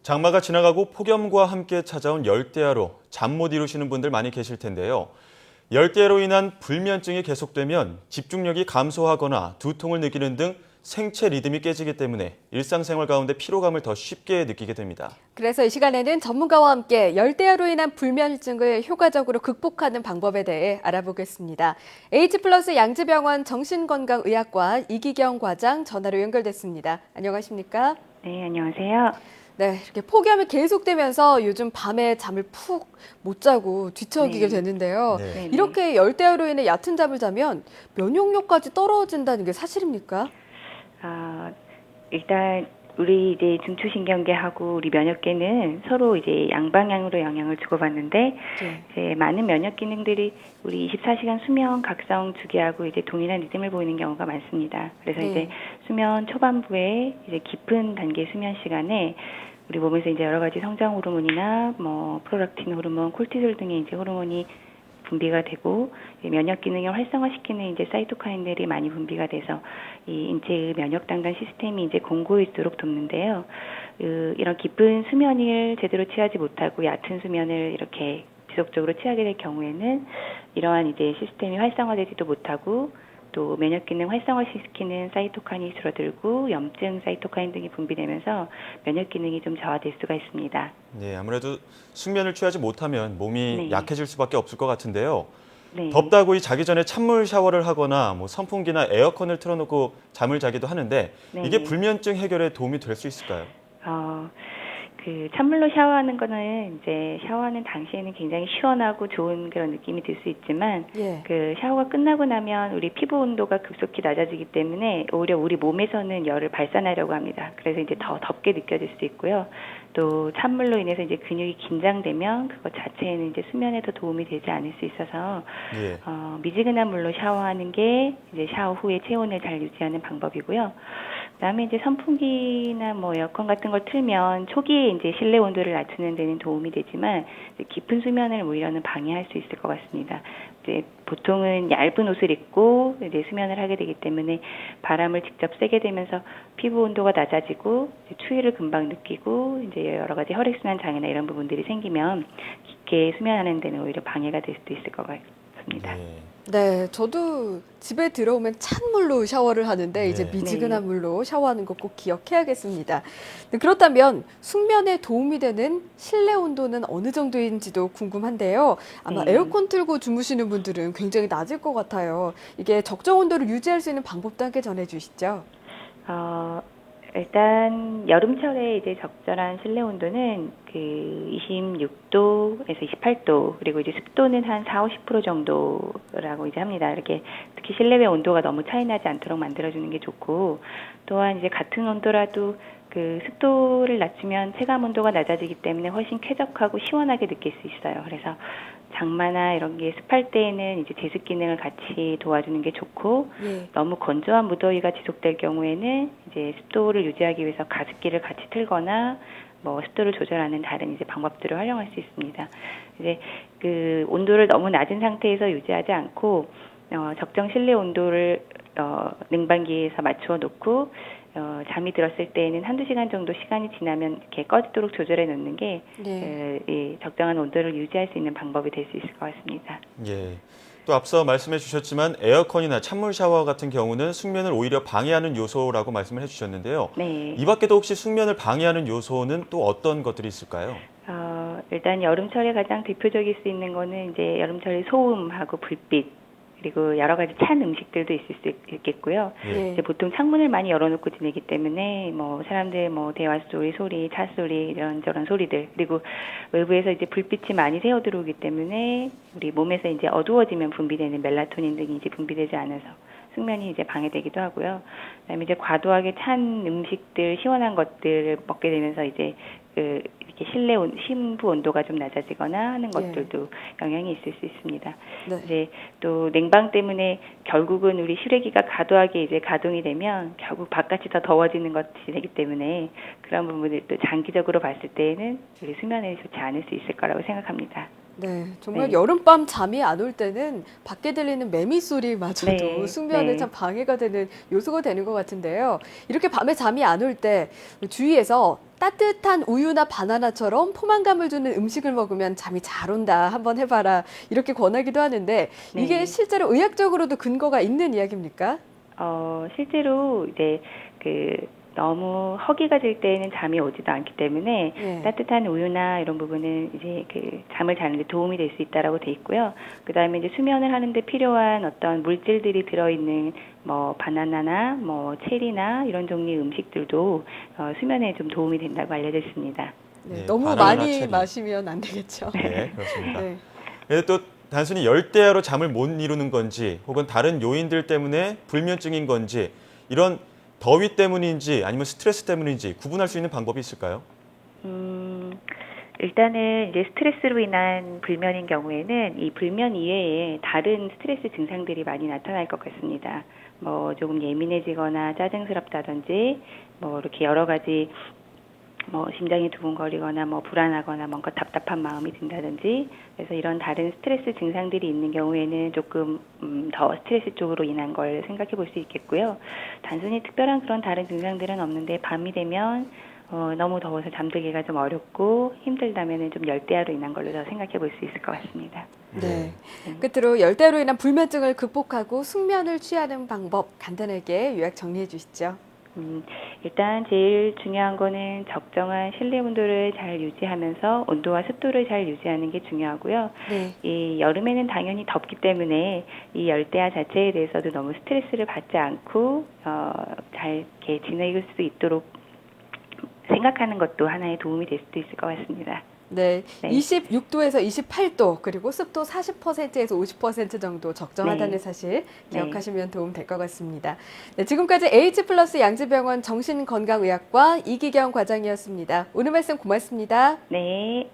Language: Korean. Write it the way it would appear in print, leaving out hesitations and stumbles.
장마가 지나가고 폭염과 함께 찾아온 열대야로 잠 못 이루시는 분들 많이 계실 텐데요. 열대야로 인한 불면증이 계속되면 집중력이 감소하거나 두통을 느끼는 등 생체 리듬이 깨지기 때문에 일상생활 가운데 피로감을 더 쉽게 느끼게 됩니다. 그래서 이 시간에는 전문가와 함께 열대야로 인한 불면증을 효과적으로 극복하는 방법에 대해 알아보겠습니다. H+ 양지병원 정신건강의학과 이기경 과장 전화로 연결됐습니다. 안녕하십니까? 네, 안녕하세요. 네, 이렇게 폭염이 계속되면서 요즘 밤에 잠을 푹 못 자고 뒤척이게 네. 되는데요. 네. 네네. 이렇게 열대야로 인해 얕은 잠을 자면 면역력까지 떨어진다는 게 사실입니까? 아, 일단 우리 이제 중추신경계하고 우리 면역계는 서로 이제 양방향으로 영향을 주고받는데 네. 이제 많은 면역 기능들이 우리 24시간 수면 각성 주기하고 이제 동일한 리듬을 보이는 경우가 많습니다. 그래서 네. 이제 수면 초반부에 이제 깊은 단계 수면 시간에 우리 몸에서 이제 여러 가지 성장 호르몬이나 뭐 프로락틴 호르몬, 콜티솔 등의 이제 호르몬이 분비가 되고 면역 기능을 활성화시키는 이제 사이토카인들이 많이 분비가 돼서 이 인체의 면역 당단 시스템이 이제 공고일수록 돕는데요. 이런 깊은 수면을 제대로 취하지 못하고 얕은 수면을 이렇게 지속적으로 취하게 될 경우에는 이러한 이제 시스템이 활성화되지도 못하고 또 면역 기능 활성화시키는 사이토카인이 줄어들고 염증 사이토카인 등이 분비되면서 면역 기능이 좀 저하될 수가 있습니다. 네, 아무래도 숙면을 취하지 못하면 몸이 네. 약해질 수밖에 없을 것 같은데요. 네. 덥다고 자기 전에 찬물 샤워를 하거나 선풍기나 에어컨을 틀어놓고 잠을 자기도 하는데 이게 네. 불면증 해결에 도움이 될 수 있을까요? 찬물로 샤워하는 거는 이제 샤워하는 당시에는 굉장히 시원하고 좋은 그런 느낌이 들 수 있지만 예. 샤워가 끝나고 나면 우리 피부 온도가 급속히 낮아지기 때문에 오히려 우리 몸에서는 열을 발산하려고 합니다. 그래서 이제 더 덥게 느껴질 수 있고요. 또 찬물로 인해서 이제 근육이 긴장되면 그것 자체에는 이제 수면에 더 도움이 되지 않을 수 있어서 예. 미지근한 물로 샤워하는 게 이제 샤워 후에 체온을 잘 유지하는 방법이고요. 그다음에 이제 선풍기나 뭐 에어컨 같은 걸 틀면 초기에 이제 실내 온도를 낮추는 데는 도움이 되지만 이제 깊은 수면을 오히려는 방해할 수 있을 것 같습니다. 이제 보통은 얇은 옷을 입고 이제 수면을 하게 되기 때문에 바람을 직접 쐬게 되면서 피부 온도가 낮아지고 이제 추위를 금방 느끼고 이제 여러 가지 혈액순환 장애나 이런 부분들이 생기면 깊게 수면하는 데는 오히려 방해가 될 수도 있을 것 같습니다. 네. 네, 저도 집에 들어오면 찬물로 샤워를 하는데 이제 네. 미지근한 네. 물로 샤워하는 거 꼭 기억해야겠습니다. 네, 그렇다면 숙면에 도움이 되는 실내 온도는 어느 정도인지도 궁금한데요. 아마 네. 에어컨 틀고 주무시는 분들은 굉장히 낮을 것 같아요. 이게 적정 온도를 유지할 수 있는 방법도 함께 전해주시죠. 일단 여름철에 이제 적절한 실내 온도는 그 26도에서 28도 그리고 이제 습도는 한 4-50% 정도라고 이제 합니다. 이렇게 특히 실내외 온도가 너무 차이 나지 않도록 만들어주는 게 좋고 또한 이제 같은 온도라도 그 습도를 낮추면 체감 온도가 낮아지기 때문에 훨씬 쾌적하고 시원하게 느낄 수 있어요. 그래서 장마나 이런 게 습할 때에는 이제 제습 기능을 같이 도와주는 게 좋고 예. 너무 건조한 무더위가 지속될 경우에는 이제 습도를 유지하기 위해서 가습기를 같이 틀거나 뭐 습도를 조절하는 다른 이제 방법들을 활용할 수 있습니다. 이제 그 온도를 너무 낮은 상태에서 유지하지 않고 적정 실내 온도를 냉방기에서 맞추어 놓고 잠이 들었을 때에는 1-2시간 정도 시간이 지나면 이렇게 꺼지도록 조절해 놓는 게 네. 이 적정한 온도를 유지할 수 있는 방법이 될 수 있을 것 같습니다. 예. 또 앞서 말씀해 주셨지만 에어컨이나 찬물 샤워 같은 경우는 숙면을 오히려 방해하는 요소라고 말씀을 해주셨는데요. 네. 이 밖에도 혹시 숙면을 방해하는 요소는 또 어떤 것들이 있을까요? 일단 여름철에 가장 대표적일 수 있는 거는 이제 여름철에 소음하고 불빛 그리고 여러 가지 찬 음식들도 있을 수 있겠고요. 예. 이제 보통 창문을 많이 열어놓고 지내기 때문에 뭐 사람들 뭐 대화 소리, 차 소리 이런저런 소리들 그리고 외부에서 이제 불빛이 많이 새어 들어오기 때문에 우리 몸에서 이제 어두워지면 분비되는 멜라토닌 등이 이제 분비되지 않아서 숙면이 이제 방해되기도 하고요. 그다음에 이제 과도하게 찬 음식들, 시원한 것들을 먹게 되면서 이제 이렇게 심부 온도가 좀 낮아지거나 하는 것들도 영향이 있을 수 있습니다. 네. 이제 또 냉방 때문에 결국은 우리 실외기가 과도하게 이제 가동이 되면 결국 바깥이 더 더워지는 것이 되기 때문에 그런 부분을 또 장기적으로 봤을 때에는 우리 수면에 좋지 않을 수 있을 거라고 생각합니다. 네, 정말 네. 여름밤 잠이 안 올 때는 밖에 들리는 매미 소리마저도 네, 숙면에 네. 참 방해가 되는 요소가 되는 것 같은데요. 이렇게 밤에 잠이 안 올 때 주위에서 따뜻한 우유나 바나나처럼 포만감을 주는 음식을 먹으면 잠이 잘 온다. 한번 해봐라. 이렇게 권하기도 하는데 이게 네. 실제로 의학적으로도 근거가 있는 이야기입니까? 실제로 이제 너무 허기가 질 때는 잠이 오지도 않기 때문에 예. 따뜻한 우유나 이런 부분은 이제 잠을 자는데 도움이 될 수 있다라고 돼 있고요. 그 다음에 이제 수면을 하는데 필요한 어떤 물질들이 들어있는 뭐 바나나나 뭐 체리나 이런 종류의 음식들도 수면에 좀 도움이 된다고 알려져 있습니다. 네, 네, 너무 바나나나 많이 체리. 마시면 안 되겠죠. 네, 그렇습니다. 네. 그런데 또 단순히 열대야로 잠을 못 이루는 건지 혹은 다른 요인들 때문에 불면증인 건지 이런 더위 때문인지 아니면 스트레스 때문인지 구분할 수 있는 방법이 있을까요? 일단은 이제 스트레스로 인한 불면인 경우에는 이 불면 이외에 다른 스트레스 증상들이 많이 나타날 것 같습니다. 뭐 조금 예민해지거나 짜증스럽다든지 뭐 이렇게 여러 가지 뭐 심장이 두근거리거나 뭐 불안하거나 뭔가 답답한 마음이 든다든지 그래서 이런 다른 스트레스 증상들이 있는 경우에는 조금 더 스트레스 쪽으로 인한 걸 생각해 볼 수 있겠고요. 단순히 특별한 그런 다른 증상들은 없는데 밤이 되면 너무 더워서 잠들기가 좀 어렵고 힘들다면은 좀 열대야로 인한 걸로 더 생각해 볼 수 있을 것 같습니다. 네. 끝으로 열대야로 인한 불면증을 극복하고 숙면을 취하는 방법 간단하게 요약 정리해 주시죠. 일단 제일 중요한 거는 적정한 실내 온도를 잘 유지하면서 온도와 습도를 잘 유지하는 게 중요하고요. 네. 이 여름에는 당연히 덥기 때문에 이 열대야 자체에 대해서도 너무 스트레스를 받지 않고 잘 이렇게 지낼 수 있도록 생각하는 것도 하나의 도움이 될 수도 있을 것 같습니다. 네, 네. 26도에서 28도 그리고 습도 40%에서 50% 정도 적정하다는 네. 사실 네. 기억하시면 도움 될 것 같습니다. 네, 지금까지 H+ 양지병원 정신건강의학과 이기경 과장이었습니다. 오늘 말씀 고맙습니다. 네.